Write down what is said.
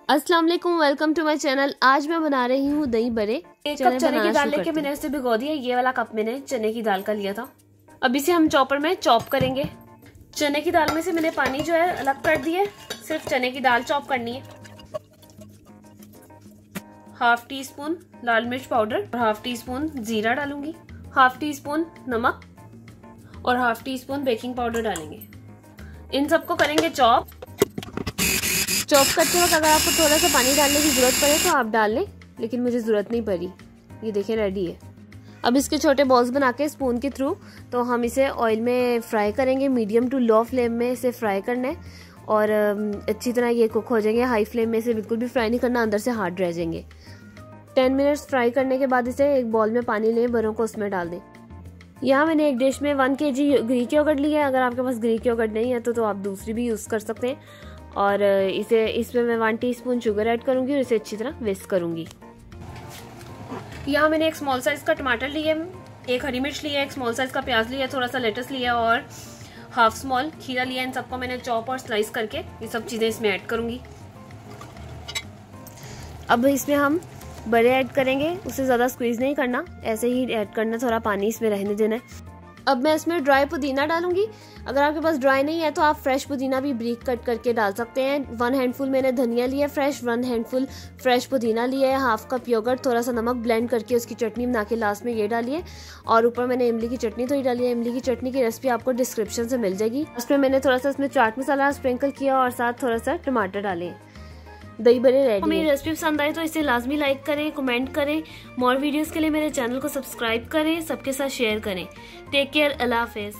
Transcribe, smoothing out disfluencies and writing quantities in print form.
अस्सलाम वालेकुम, welcome to my channel. आज मैं बना रही हूँ दही बड़े। एक कप चने की दाल लेके मैंने इसे भिगो दिया। ये वाला कप मैंने चने की दाल का लिया था। अब इसे हम चॉपर में चॉप करेंगे। चने की दाल में से मैंने पानी जो है अलग कर दिया। सिर्फ चने की दाल चॉप करनी है। हाफ टी स्पून लाल मिर्च पाउडर और हाफ टी स्पून जीरा डालूंगी। हाफ टी स्पून नमक और half tea spoon baking powder डालेंगे। इन सबको करेंगे चॉप करते वक्त अगर आपको थोड़ा सा पानी डालने की जरूरत पड़े तो आप डाल लें, लेकिन मुझे जरूरत नहीं पड़ी। ये देखें रेडी है। अब इसके छोटे बॉल्स बना के स्पून के थ्रू तो हम इसे ऑयल में फ्राई करेंगे। मीडियम टू लो फ्लेम में इसे फ्राई करना है और अच्छी तरह ये कुक हो जाएंगे। हाई फ्लेम में इसे बिल्कुल भी फ्राई नहीं करना, अंदर से हार्ड रह जाएंगे। 10 मिनट्स फ्राई करने के बाद इसे एक बॉल में पानी लें, बड़ों को उसमें डाल दें। यहाँ मैंने एक डिश में 1 kg ग्रीक योगर्ट लिया है। अगर आपके पास ग्रीक योगर्ट नहीं है तो आप दूसरी भी यूज़ कर सकते हैं। और इसमें मैं 1 टीस्पून शुगर ऐड करूंगी और इसे अच्छी तरह विस्क करूंगी। यहाँ मैंने एक स्मॉल साइज का टमाटर लिया, एक हरी मिर्च लिया, एक स्मॉल साइज का प्याज लिया, थोड़ा सा लेटस लिया और हाफ स्मॉल खीरा लिया। इन सबको मैंने चॉप और स्लाइस करके ये सब चीज़ें इसमें ऐड करूंगी। अब इसमें हम बड़े ऐड करेंगे। उसे ज़्यादा स्क्वीज़ नहीं करना, ऐसे ही ऐड करना, थोड़ा पानी इसमें रहने देना है। अब मैं इसमें ड्राई पुदीना डालूंगी। अगर आपके पास ड्राई नहीं है तो आप फ्रेश पुदीना भी ब्रीक कट करके डाल सकते हैं। 1 हैंडफुल मैंने धनिया लिया फ्रेश, 1 हैंडफुल फ्रेश पुदीना लिया है, हाफ कप योगर्ट, थोड़ा सा नमक ब्लेंड करके उसकी चटनी बना के लास्ट में ये डालिए। और ऊपर मैंने इमली की चटनी थोड़ी डाली है। इमली की चटनी की रेसिपी आपको डिस्क्रिप्शन से मिल जाएगी। उसमें मैंने थोड़ा सा इसमें चाट मसाला स्प्रिंकल किया और साथ थोड़ा सा टमाटर डाले। दही बड़े रेडी। मेरी रेसिपी पसंद आई तो इसे लाजमी लाइक करें, कमेंट करें। मोर वीडियोस के लिए मेरे चैनल को सब्सक्राइब करें, सबके साथ शेयर करें। टेक केयर, अल्लाह हाफिज़।